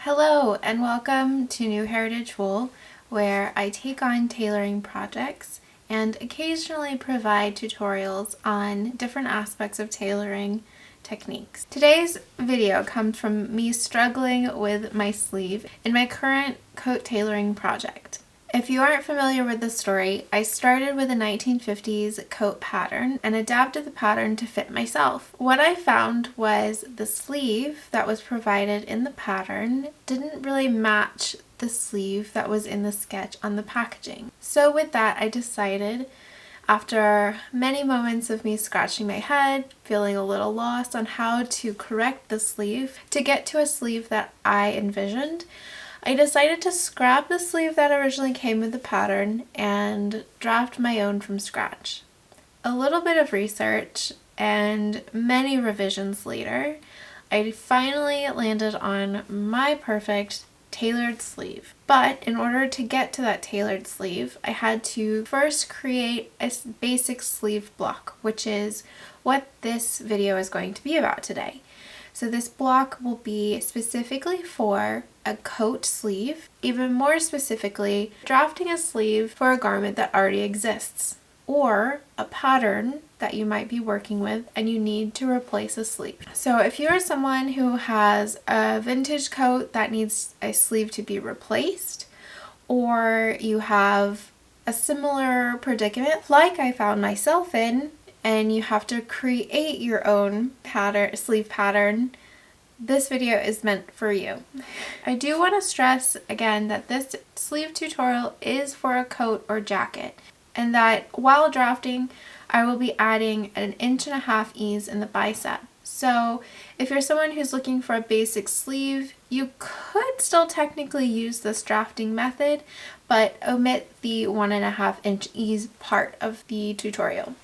Hello and welcome to New Heritage Wool, where I take on tailoring projects and occasionally provide tutorials on different aspects of tailoring techniques. Today's video comes from me struggling with my sleeve in my current coat tailoring project. If you aren't familiar with the story, I started with a 1950s coat pattern and adapted the pattern to fit myself. What I found was the sleeve that was provided in the pattern didn't really match the sleeve that was in the sketch on the packaging. So with that, I decided, after many moments of me scratching my head, feeling a little lost on how to correct the sleeve to get to a sleeve that I envisioned, I decided to scrap the sleeve that originally came with the pattern and draft my own from scratch. A little bit of research and many revisions later, I finally landed on my perfect tailored sleeve. But in order to get to that tailored sleeve, I had to first create a basic sleeve block, which is what this video is going to be about today. So this block will be specifically for a coat sleeve, even more specifically, drafting a sleeve for a garment that already exists, or a pattern that you might be working with and you need to replace a sleeve. So if you're someone who has a vintage coat that needs a sleeve to be replaced, or you have a similar predicament like I found myself in, and you have to create your own pattern, sleeve pattern, this video is meant for you. I do want to stress again that this sleeve tutorial is for a coat or jacket, and that while drafting, I will be adding an 1.5 ease in the bicep. So if you're someone who's looking for a basic sleeve, you could still technically use this drafting method, but omit the 1.5 inch ease part of the tutorial,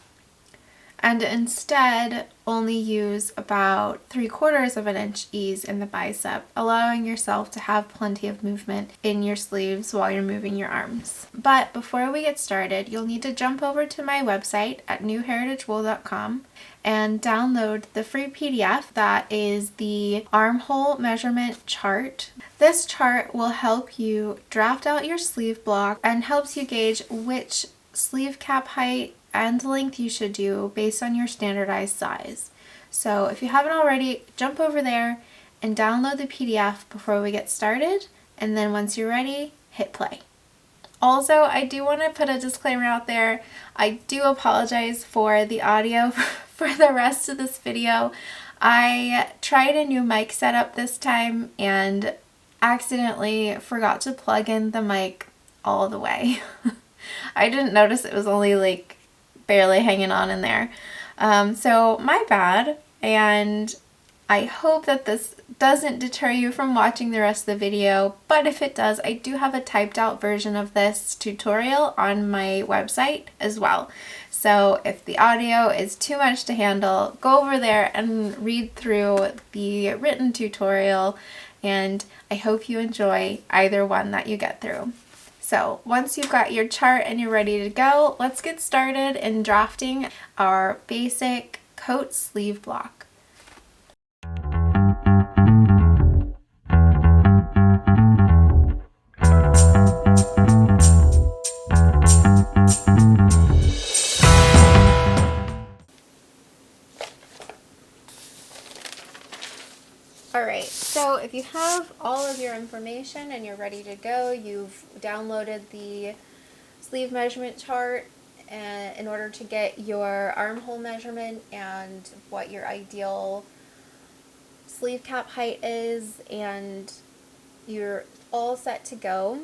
and instead only use about 3/4 inch ease in the bicep, allowing yourself to have plenty of movement in your sleeves while you're moving your arms. But before we get started, you'll need to jump over to my website at newheritagewool.com and download the free PDF that is the armhole measurement chart. This chart will help you draft out your sleeve block and helps you gauge which sleeve cap height and length you should do based on your standardized size. So if you haven't already, jump over there and download the PDF before we get started, and then once you're ready, hit play. Also, I do want to put a disclaimer out there. I do apologize for the audio for the rest of this video. I tried a new mic setup this time and accidentally forgot to plug in the mic all the way. I didn't notice it was only like barely hanging on in there. So my bad, and I hope that this doesn't deter you from watching the rest of the video, but if it does, I do have a typed out version of this tutorial on my website as well. So if the audio is too much to handle, go over there and read through the written tutorial, and I hope you enjoy either one that you get through. So once you've got your chart and you're ready to go, let's get started in drafting our basic coat sleeve block. Alright, so if you have all of your information and you're ready to go, you've downloaded the sleeve measurement chart in order to get your armhole measurement and what your ideal sleeve cap height is, and you're all set to go.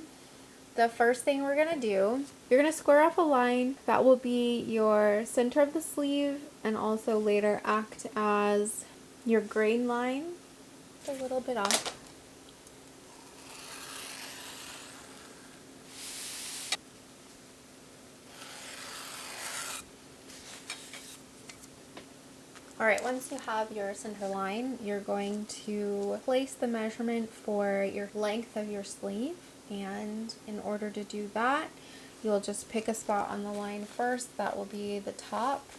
The first thing we're going to do, you're going to square off a line that will be your center of the sleeve and also later act as your grain line. A little bit off. Alright, once you have your center line, you're going to place the measurement for your length of your sleeve, and in order to do that, you'll just pick a spot on the line first. That will be the top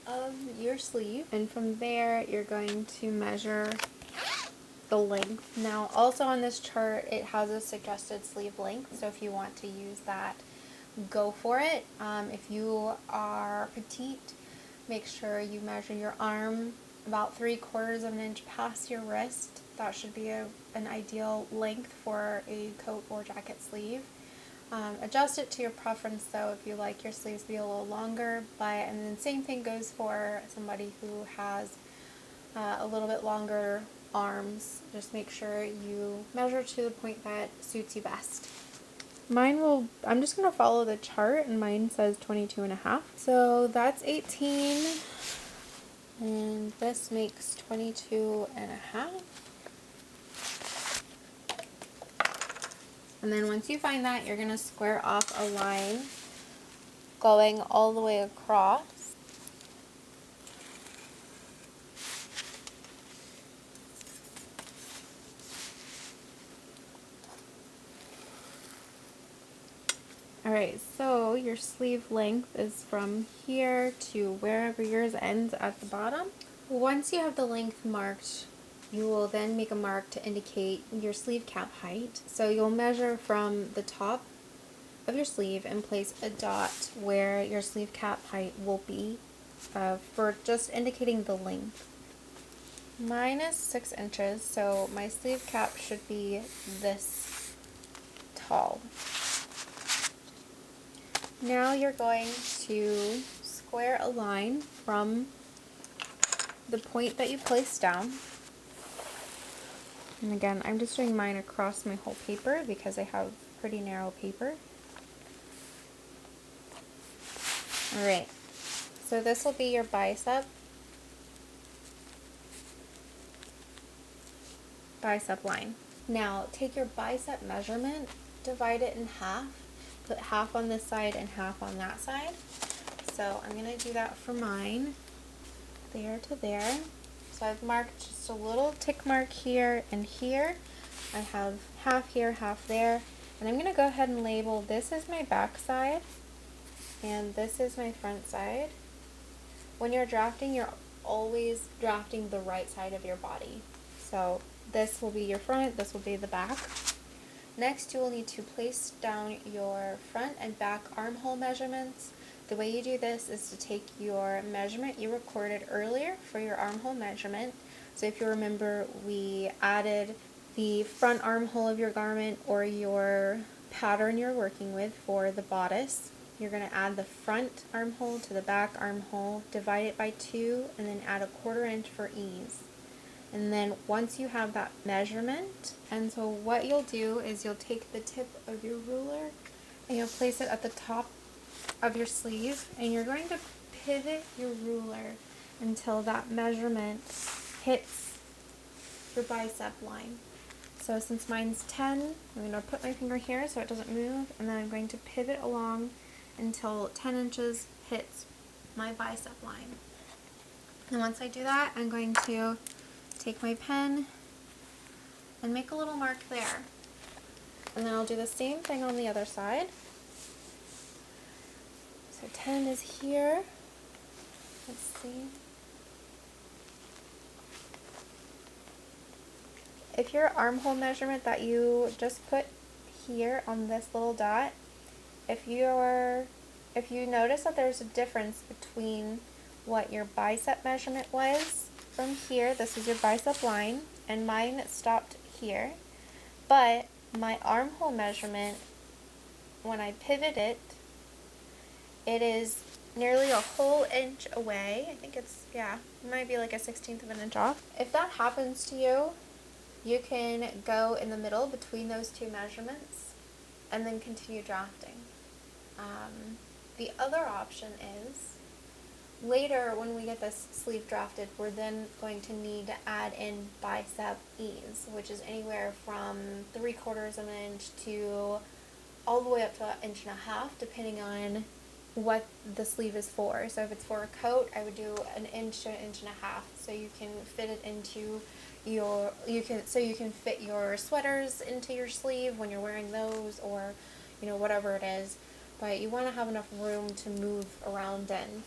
of your sleeve, and from there you're going to measure the length. Now also on this chart it has a suggested sleeve length, so if you want to use that, go for it. If you are petite, make sure you measure your arm about 3/4 of an inch past your wrist. That should be an ideal length for a coat or jacket sleeve. Adjust it to your preference though, if you like your sleeves to be a little longer, and then same thing goes for somebody who has a little bit longer arms. Just make sure you measure to the point that suits you best. I'm just going to follow the chart, and mine says 22.5. So that's 18, and this makes 22.5. And then once you find that, you're going to square off a line going all the way across. Alright, so your sleeve length is from here to wherever yours ends at the bottom. Once you have the length marked, you will then make a mark to indicate your sleeve cap height. So you'll measure from the top of your sleeve and place a dot where your sleeve cap height will be for just indicating the length. Mine is 6 inches, so my sleeve cap should be this tall. Now you're going to square a line from the point that you placed down. And again, I'm just doing mine across my whole paper because I have pretty narrow paper. Alright, so this will be your bicep line. Now take your bicep measurement, divide it in half, put half on this side and half on that side. So I'm going to do that for mine, there to there. So I've marked just a little tick mark here and here. I have half here, half there, and I'm going to go ahead and label this is my back side and this is my front side. When you're drafting, you're always drafting the right side of your body. So this will be your front, this will be the back. Next, you will need to place down your front and back armhole measurements. The way you do this is to take your measurement you recorded earlier for your armhole measurement. So if you remember, we added the front armhole of your garment or your pattern you're working with for the bodice. You're going to add the front armhole to the back armhole, divide it by 2, and then add 1/4 inch for ease. And then once you have that measurement, and so what you'll do is you'll take the tip of your ruler and you'll place it at the top of your sleeve, and you're going to pivot your ruler until that measurement hits your bicep line. So since mine's 10, I'm going to put my finger here so it doesn't move, and then I'm going to pivot along until 10 inches hits my bicep line. And once I do that, I'm going to take my pen and make a little mark there. And then I'll do the same thing on the other side. So 10 is here. Let's see. If your armhole measurement that you just put here on this little dot, if you notice that there's a difference between what your bicep measurement was from here, this is your bicep line, and mine stopped here, but my armhole measurement, when I pivot it, it is nearly a whole inch away. I think it's, yeah, it might be like a 1/16 of an inch off. If that happens to you, you can go in the middle between those two measurements and then continue drafting. The other option is, later when we get this sleeve drafted, we're then going to need to add in bicep ease, which is anywhere from 3/4 of an inch to all the way up to 1.5 inches, depending on what the sleeve is for. So if it's for a coat, I would do 1 inch to 1.5 inches, so you can fit it into your, you can fit your sweaters into your sleeve when you're wearing those, or whatever it is. But you want to have enough room to move around in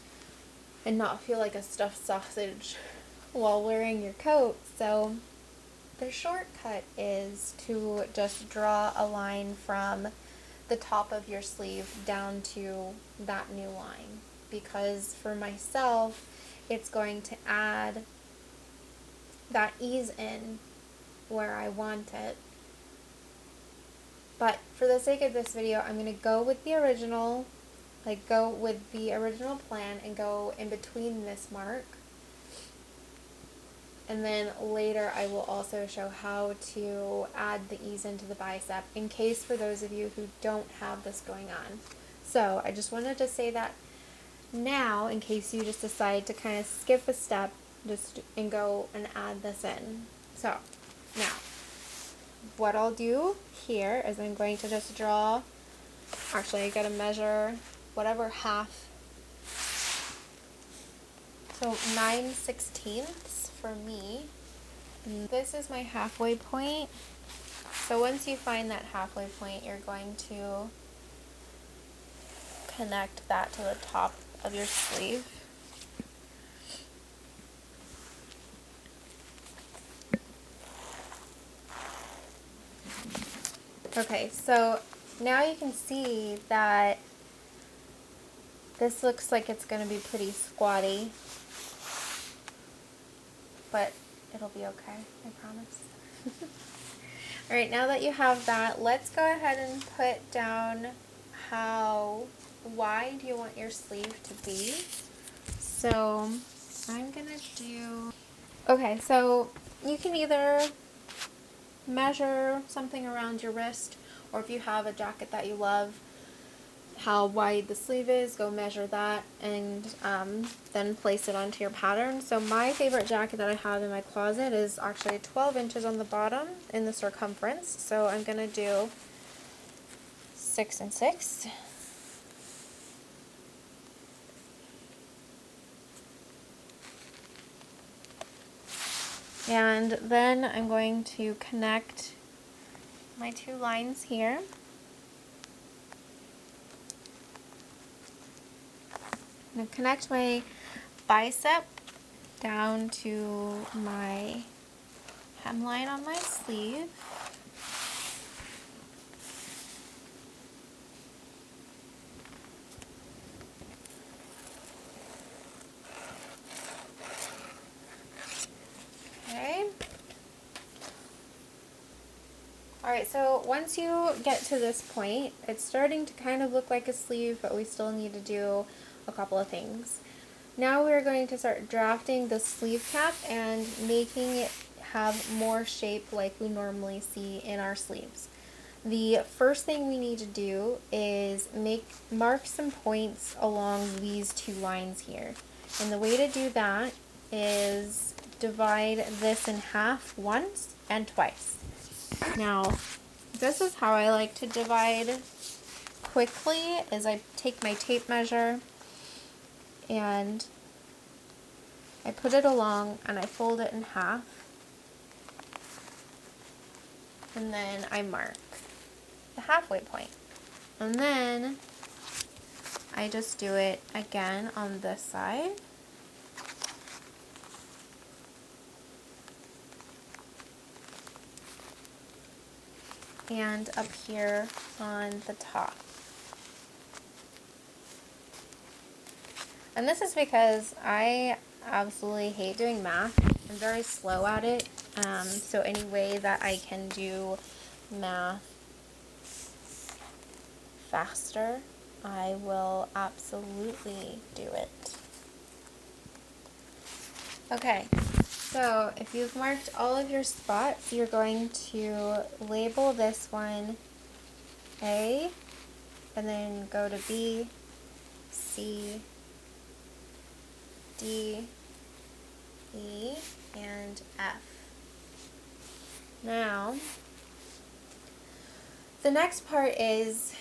and not feel like a stuffed sausage while wearing your coat. So The shortcut is to just draw a line from the top of your sleeve down to that new line, because for myself it's going to add that ease in where I want it. But for the sake of this video, I'm going to go with the original, plan and go in between this mark. And then later I will also show how to add the ease into the bicep, in case for those of you who don't have this going on. So I just wanted to say that now, in case you just decide to kind of skip a step and go and add this in. So now what I'll do here is I'm going to just draw, actually I gotta measure whatever half, so 9/16 for me. And this is my halfway point. So once you find that halfway point, you're going to connect that to the top of your sleeve. Okay, so now you can see that this looks like it's going to be pretty squatty, but it'll be okay, I promise. Alright, now that you have that, let's go ahead and put down how wide you want your sleeve to be. So I'm going to do, okay, so you can either measure something around your wrist, or if you have a jacket that you love, how wide the sleeve is, go measure that and then place it onto your pattern. So my favorite jacket that I have in my closet is actually 12 inches on the bottom in the circumference. So I'm going to do 6 and 6. And then I'm going to connect my two lines here. I'm going to connect my bicep down to my hemline on my sleeve. Okay. Alright, so once you get to this point, it's starting to kind of look like a sleeve, but we still need to do a couple of things. Now we're going to start drafting the sleeve cap and making it have more shape like we normally see in our sleeves. The first thing we need to do is mark some points along these two lines here. And the way to do that is divide this in half once and twice. Now, this is how I like to divide quickly, is I take my tape measure and I put it along and I fold it in half, and then I mark the halfway point. And then I just do it again on this side. And up here on the top. And this is because I absolutely hate doing math. I'm very slow at it. So any way that I can do math faster, I will absolutely do it. Okay, so if you've marked all of your spots, you're going to label this one A, and then go to B, C, D, E, and F. Now, the next part is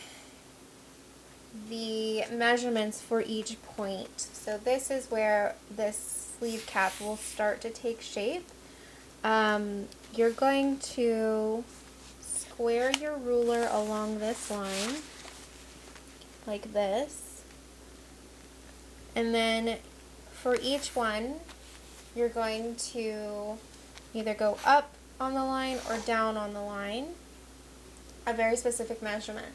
the measurements for each point. So this is where this sleeve cap will start to take shape. You're going to square your ruler along this line, like this, and then for each one, you're going to either go up on the line or down on the line, a very specific measurement.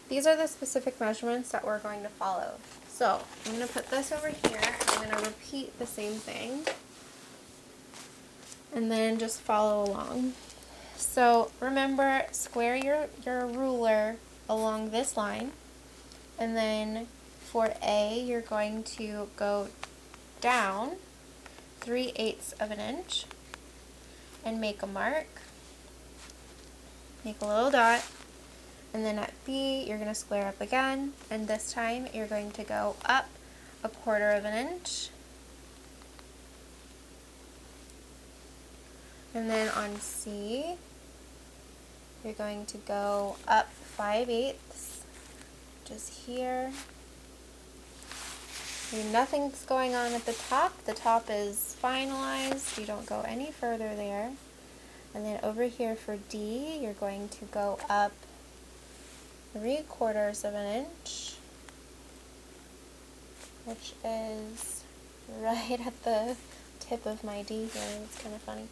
These are the specific measurements that we're going to follow. So I'm going to put this over here, I'm going to repeat the same thing, and then just follow along. So remember, square your ruler along this line, and then for A, you're going to go down 3/8 of an inch and make a mark. Make a little dot. And then at B, you're going to square up again, and this time you're going to go up 1/4 of an inch. And then on C, you're going to go up 5/8, just here. Nothing's going on at the top. The top is finalized. You don't go any further there. And then over here for D, you're going to go up 3/4 of an inch, which is right at the tip of my D here. It's kind of funny.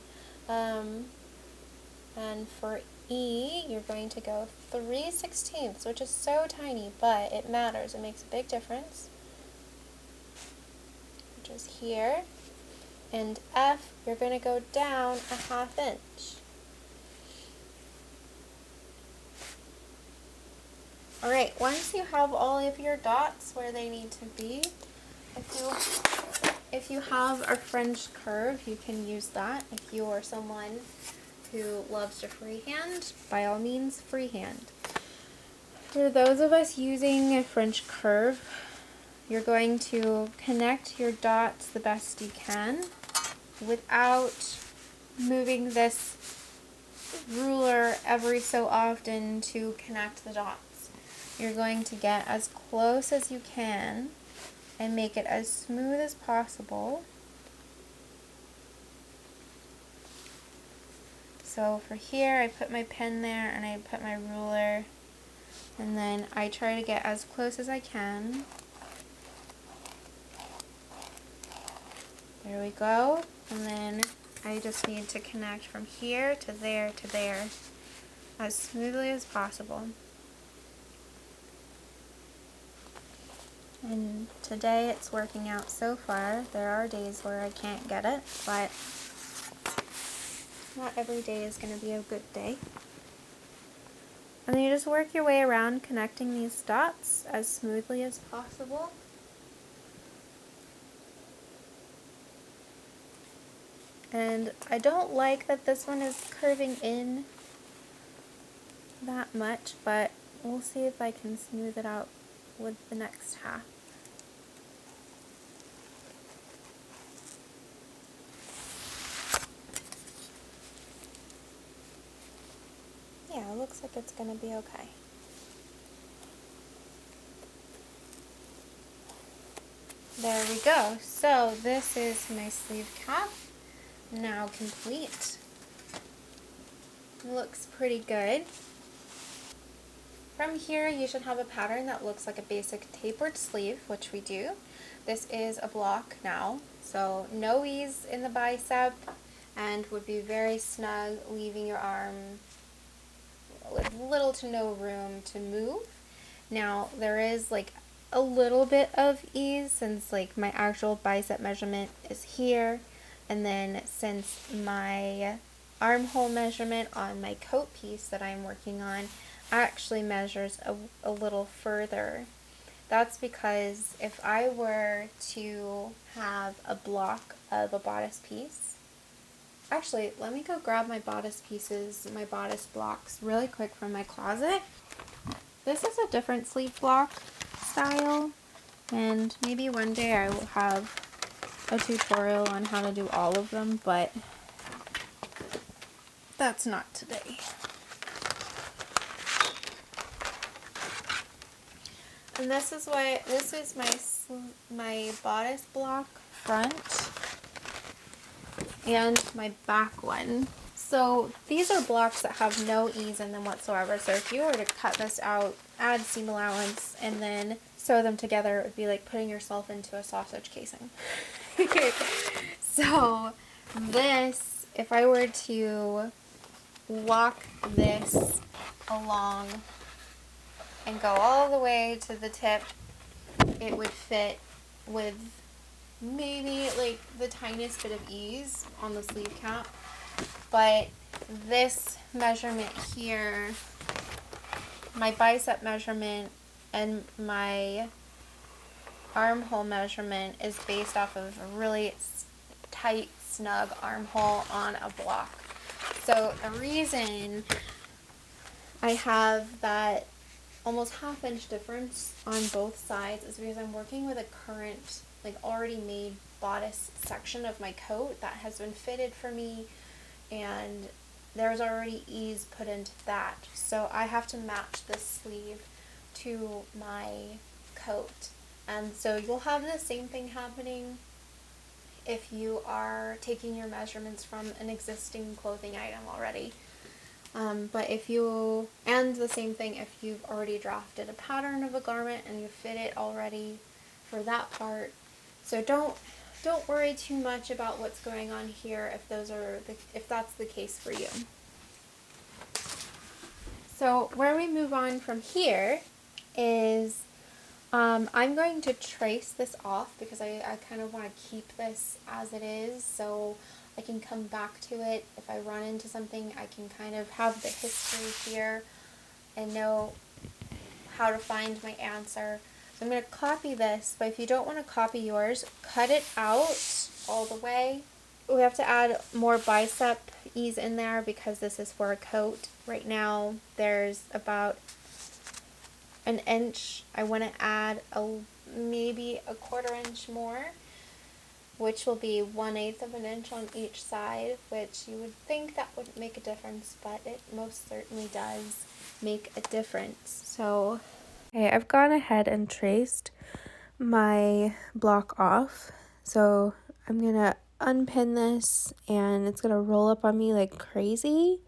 And for E, you're going to go 3/16, which is so tiny, but it matters. It makes a big difference, which is here. And F, you're going to go down 1/2 inch. Alright, once you have all of your dots where they need to be, if you have a French curve, you can use that. If you are someone who loves to freehand, by all means, freehand. For those of us using a French curve, you're going to connect your dots the best you can without moving this ruler every so often to connect the dots. You're going to get as close as you can and make it as smooth as possible. So for here, I put my pen there and I put my ruler, and then I try to get as close as I can. There we go. And then I just need to connect from here to there as smoothly as possible. And today it's working out so far. There are days where I can't get it, but not every day is going to be a good day. And then you just work your way around connecting these dots as smoothly as possible. And I don't like that this one is curving in that much, but we'll see if I can smooth it out with the next half. Yeah, it looks like it's going to be okay. There we go. So this is my sleeve cap, now complete. Looks pretty good. From here, you should have a pattern that looks like a basic tapered sleeve, which we do. This is a block now, so no ease in the bicep, and would be very snug, leaving your arm with little to no room to move. Now, there is like a little bit of ease since like my actual bicep measurement is here, and then since my armhole measurement on my coat piece that I'm working on actually measures a little further. That's because if I were to have a block of a bodice piece, actually let me go grab my bodice pieces, my bodice blocks really quick from my closet. This is a different sleeve block style, and maybe one day I will have a tutorial on how to do all of them, but that's not today. And this is my bodice block front and my back one. So these are blocks that have no ease in them whatsoever. So if you were to cut this out, add seam allowance, and then sew sew them together, it would be like putting yourself into a sausage casing. So this, if I were to walk this along and go all the way to the tip, it would fit with maybe like the tiniest bit of ease on the sleeve cap. But this measurement here, my bicep measurement and my armhole measurement, is based off of a really tight, snug armhole on a block. So the reason I have that almost half-inch difference on both sides is because I'm working with a current, like already made bodice section of my coat that has been fitted for me, and there's already ease put into that. So I have to match this sleeve to my coat. And so you'll have the same thing happening if you are taking your measurements from an existing clothing item already. But if you, and the same thing if you've already drafted a pattern of a garment and you fit it already for that part. So don't worry too much about what's going on here if that's the case for you. So where we move on from here is I'm going to trace this off because I kind of want to keep this as it is so I can come back to it. If I run into something, I can kind of have the history here and know how to find my answer. So I'm going to copy this, but if you don't want to copy yours, cut it out all the way. We have to add more bicep ease in there because this is for a coat. Right now there's about an inch. I want to add maybe a 1/4 inch more, which will be 1/8 of an inch on each side, which you would think that wouldn't make a difference, but it most certainly does make a difference. So, okay, I've gone ahead and traced my block off. So I'm gonna unpin this, and it's gonna roll up on me like crazy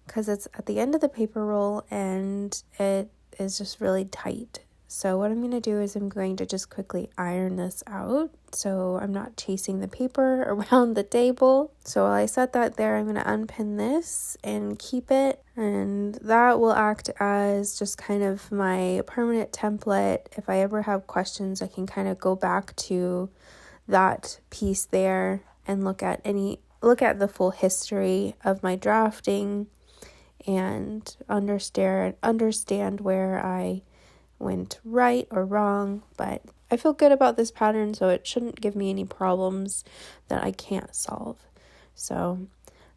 because it's at the end of the paper roll and it is just really tight. So what I'm going to do is I'm going to just quickly iron this out so I'm not chasing the paper around the table. So while I set that there, I'm going to unpin this and keep it, and that will act as just kind of my permanent template. If I ever have questions, I can kind of go back to that piece there and look at the full history of my drafting and understand where I went right or wrong. But I feel good about this pattern, so it shouldn't give me any problems that I can't solve. So I'm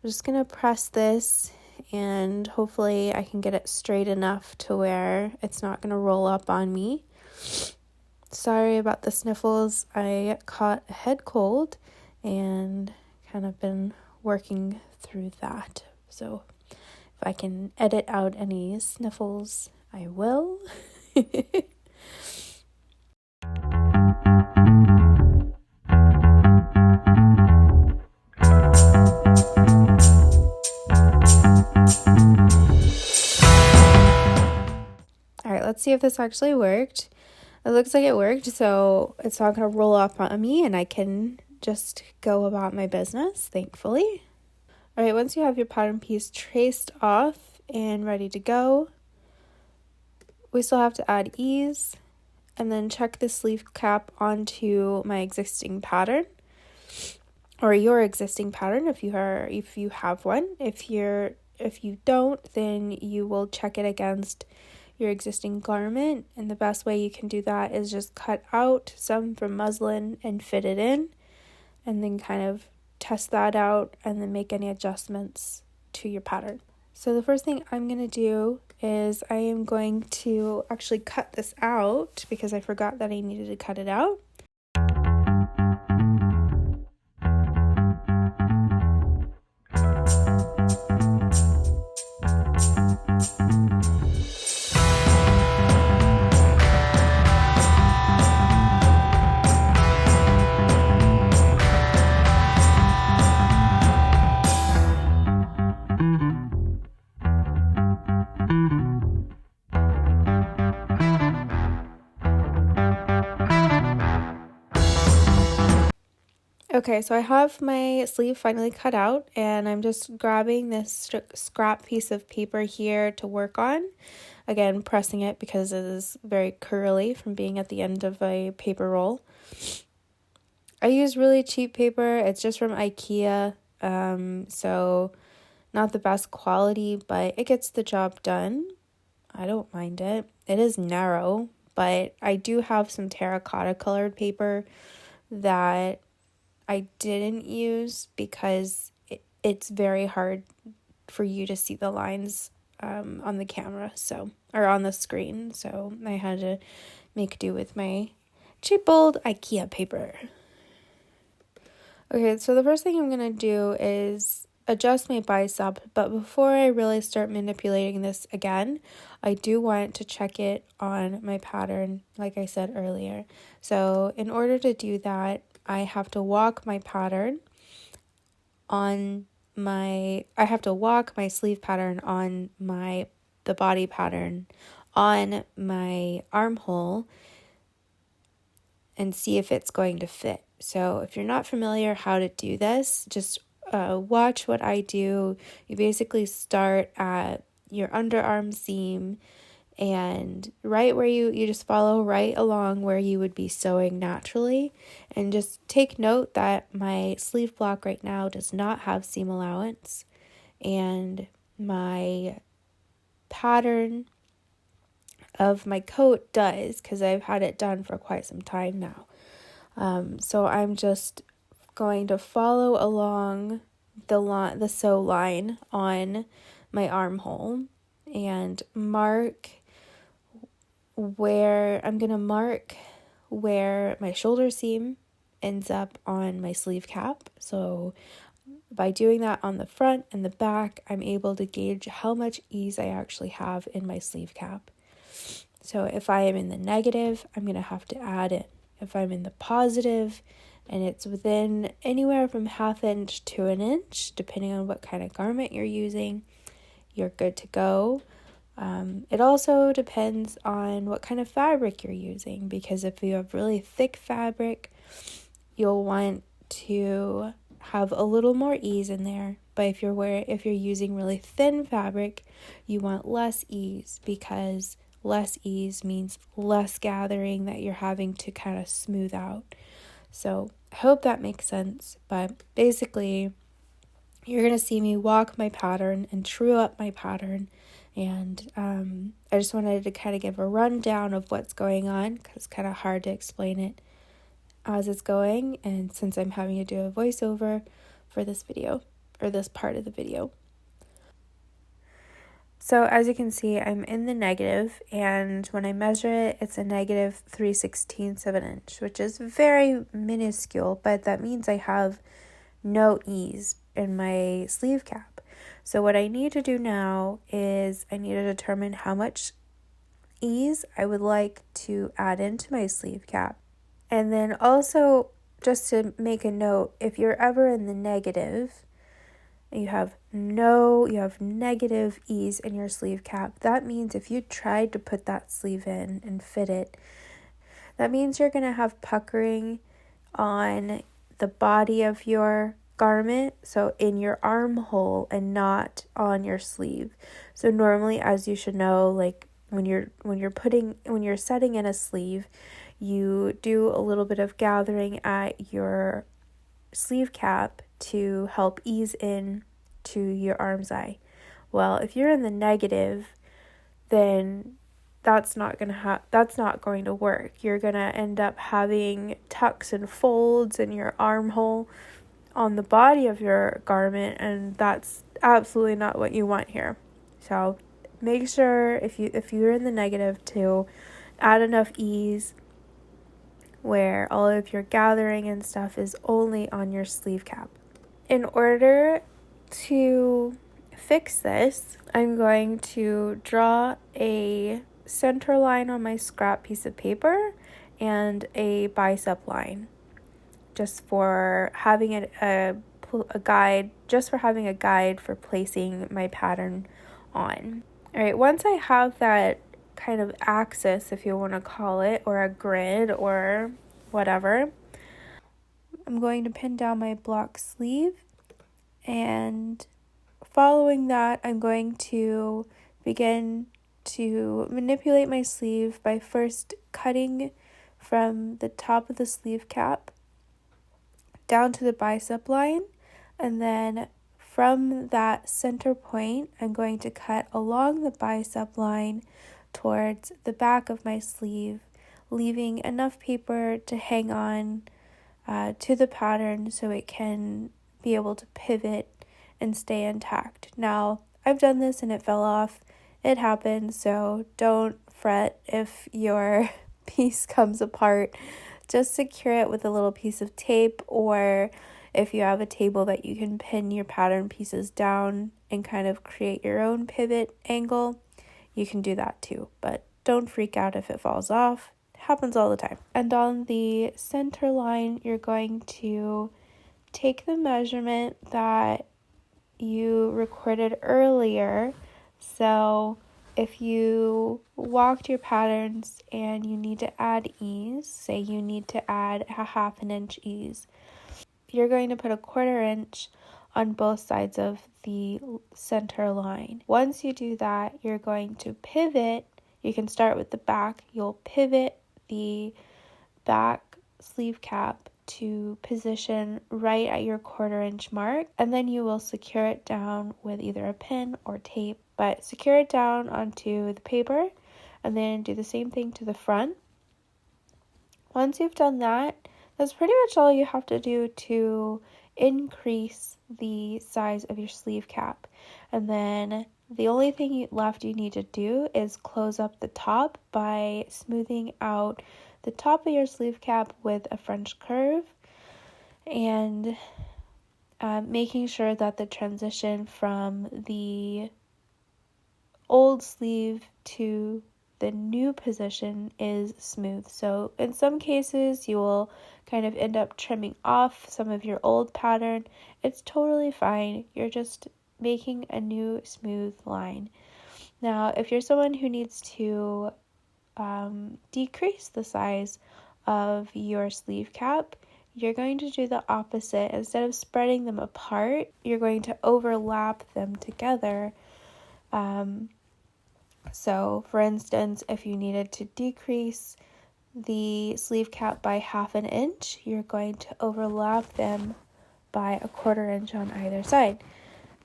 just gonna press this, and hopefully I can get it straight enough to where it's not gonna roll up on me. Sorry about the sniffles. I caught a head cold and kind of been working through that. So if I can edit out any sniffles, I will. Alright, let's see if this actually worked. It looks like it worked, so it's not going to roll up on me and I can just go about my business, thankfully. Alright, once you have your pattern piece traced off and ready to go, we still have to add ease and then check the sleeve cap onto my existing pattern, or your existing pattern if you have one. If you don't, then you will check it against your existing garment, and the best way you can do that is just cut out some from muslin and fit it in, and then kind of test that out and then make any adjustments to your pattern. So the first thing I'm going to do is I am going to actually cut this out because I forgot that I needed to cut it out. Okay, so I have my sleeve finally cut out, and I'm just grabbing this scrap piece of paper here to work on. Again, pressing it because it is very curly from being at the end of a paper roll. I use really cheap paper. It's just from IKEA, so not the best quality, but it gets the job done. I don't mind it. It is narrow, but I do have some terracotta colored paper that I didn't use because it's very hard for you to see the lines on the camera, or on the screen. So I had to make do with my cheap old IKEA paper. Okay, so the first thing I'm going to do is adjust my bicep, but before I really start manipulating this again, I do want to check it on my pattern, like I said earlier. So in order to do that, I have to walk my pattern on I have to walk my sleeve pattern on the body pattern on my armhole and see if it's going to fit. So if you're not familiar how to do this, just watch what I do. You basically start at your underarm seam, and right where you just follow right along where you would be sewing naturally, and just take note that my sleeve block right now does not have seam allowance, and my pattern of my coat does, because I've had it done for quite some time now. So I'm just going to follow along the sew line on my armhole and mark where my shoulder seam ends up on my sleeve cap. So by doing that on the front and the back, I'm able to gauge how much ease I actually have in my sleeve cap. So if I am in the negative, I'm going to have to add it. If I'm in the positive and it's within anywhere from 1/2 inch to 1 inch, depending on what kind of garment you're using, you're good to go. It also depends on what kind of fabric you're using, because if you have really thick fabric, you'll want to have a little more ease in there. But if you're using really thin fabric, you want less ease, because less ease means less gathering that you're having to kind of smooth out. So I hope that makes sense. But basically, you're going to see me walk my pattern and true up my pattern. And I just wanted to kind of give a rundown of what's going on, because it's kind of hard to explain it as it's going. And since I'm having to do a voiceover for this video, or this part of the video. So as you can see, I'm in the negative, and when I measure it, it's a negative 3/16 of an inch, which is very minuscule, but that means I have no ease in my sleeve cap. So what I need to do now is I need to determine how much ease I would like to add into my sleeve cap. And then also, just to make a note, if you're ever in the negative, you have negative ease in your sleeve cap, that means if you tried to put that sleeve in and fit it, that means you're going to have puckering on the body of your garment, so in your armhole and not on your sleeve. So normally, as you should know, like when you're setting in a sleeve, you do a little bit of gathering at your sleeve cap to help ease in to your arm's eye. Well, if you're in the negative, then that's not going to work. You're going to end up having tucks and folds in your armhole on the body of your garment, and that's absolutely not what you want here. So make sure if you're in the negative to add enough ease where all of your gathering and stuff is only on your sleeve cap. In order to fix this, I'm going to draw a center line on my scrap piece of paper and a bicep line, just for having a guide for placing my pattern on. All right, once I have that kind of axis, if you want to call it, or a grid or whatever, I'm going to pin down my block sleeve, and following that, I'm going to begin to manipulate my sleeve by first cutting from the top of the sleeve cap down to the bicep line, and then from that center point, I'm going to cut along the bicep line towards the back of my sleeve, leaving enough paper to hang on to the pattern so it can be able to pivot and stay intact. Now, I've done this and it fell off. It happens, so don't fret if your piece comes apart. Just secure it with a little piece of tape, or if you have a table that you can pin your pattern pieces down and kind of create your own pivot angle, you can do that too. But don't freak out if it falls off. It happens all the time. And on the center line, you're going to take the measurement that you recorded earlier. So if you walked your patterns and you need to add ease, say you need to add a 1/2 inch ease, you're going to put a 1/4 inch on both sides of the center line. Once you do that, you're going to pivot. You can start with the back. You'll pivot the back sleeve cap to position right at your 1/4 inch mark, and then you will secure it down with either a pin or tape, but secure it down onto the paper and then do the same thing to the front. Once you've done that, that's pretty much all you have to do to increase the size of your sleeve cap. And then the only thing left you need to do is close up the top by smoothing out the top of your sleeve cap with a French curve, and making sure that the transition from the old sleeve to the new position is smooth. So in some cases you will kind of end up trimming off some of your old pattern. It's totally fine. You're just making a new smooth line. Now, if you're someone who needs to decrease the size of your sleeve cap, you're going to do the opposite. Instead of spreading them apart, you're going to overlap them together. So for instance, if you needed to decrease the sleeve cap by 1/2 inch, you're going to overlap them by a 1/4 inch on either side,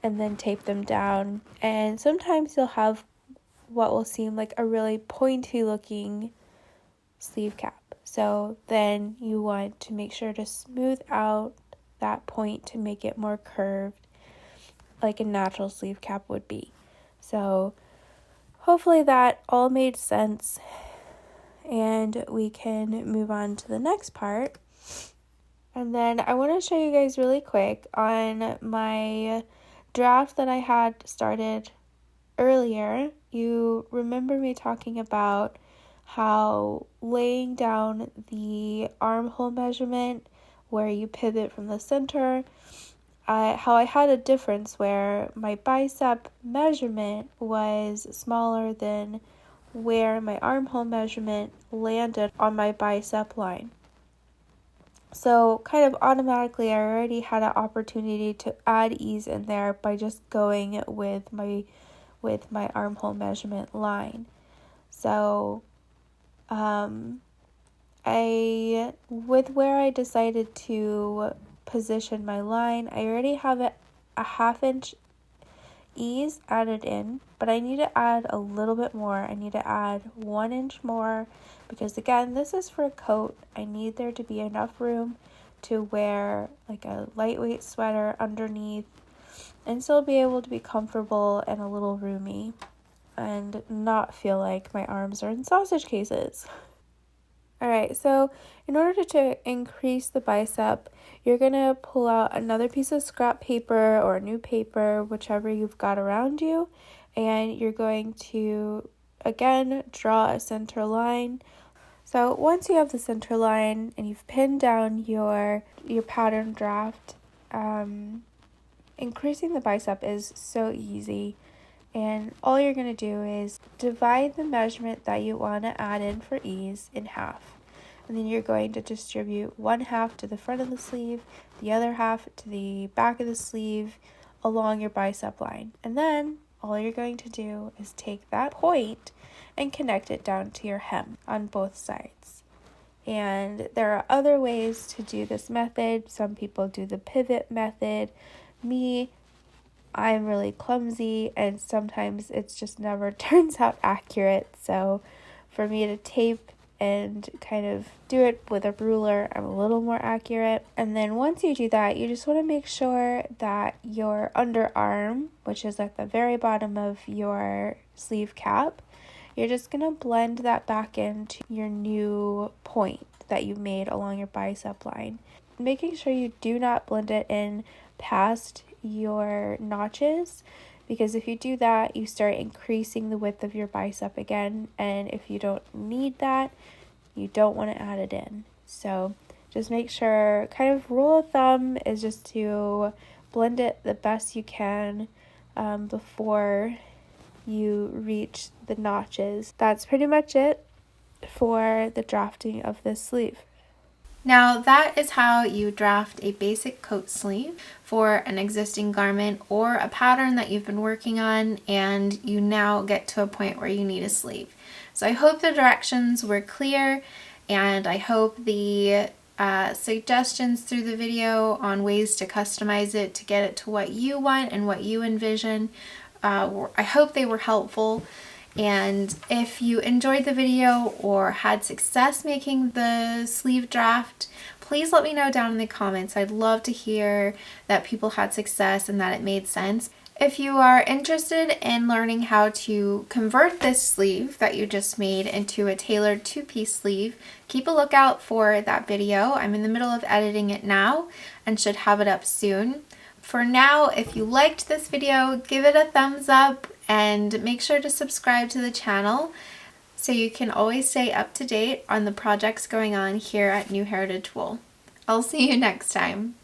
and then tape them down. And sometimes you'll have what will seem like a really pointy looking sleeve cap. So then you want to make sure to smooth out that point to make it more curved, like a natural sleeve cap would be. So hopefully that all made sense, and we can move on to the next part. And then I want to show you guys really quick on my draft that I had started earlier. You remember me talking about how laying down the armhole measurement where you pivot from the center, how I had a difference where my bicep measurement was smaller than where my armhole measurement landed on my bicep line. So kind of automatically I already had an opportunity to add ease in there by just going with my armhole measurement line. So with where I decided to position my line, I already have a 1/2 inch ease added in, but I need to add a little bit more. I need to add 1 inch more, because again, this is for a coat. I need there to be enough room to wear like a lightweight sweater underneath and still be able to be comfortable and a little roomy and not feel like my arms are in sausage cases. Alright, so in order to increase the bicep, you're going to pull out another piece of scrap paper or new paper, whichever you've got around you, and you're going to, again, draw a center line. So once you have the center line and you've pinned down your pattern draft, increasing the bicep is so easy. And all you're going to do is divide the measurement that you want to add in for ease in half. and then you're going to distribute one half to the front of the sleeve, the other half to the back of the sleeve along your bicep line. And then all you're going to do is take that point and connect it down to your hem on both sides. And there are other ways to do this method. Some people do the pivot method. I'm really clumsy, and sometimes it's just never turns out accurate. So for me to tape and kind of do it with a ruler, I'm a little more accurate. And then once you do that, you just want to make sure that your underarm, which is at the very bottom of your sleeve cap, you're just going to blend that back into your new point that you made along your bicep line. Making sure you do not blend it in past your notches, because if you do that, you start increasing the width of your bicep again, and if you don't need that, you don't want to add it in. So just make sure, kind of rule of thumb is just to blend it the best you can before you reach the notches. That's pretty much it for the drafting of this sleeve. Now that is how you draft a basic coat sleeve for an existing garment or a pattern that you've been working on and you now get to a point where you need a sleeve. So I hope the directions were clear, and I hope the suggestions through the video on ways to customize it to get it to what you want and what you envision, I hope they were helpful. And if you enjoyed the video or had success making the sleeve draft, please let me know down in the comments. I'd love to hear that people had success and that it made sense. If you are interested in learning how to convert this sleeve that you just made into a tailored two-piece sleeve, keep a lookout for that video. I'm in the middle of editing it now and should have it up soon. For now, if you liked this video, give it a thumbs up and make sure to subscribe to the channel so you can always stay up to date on the projects going on here at New Heritage Wool. I'll see you next time.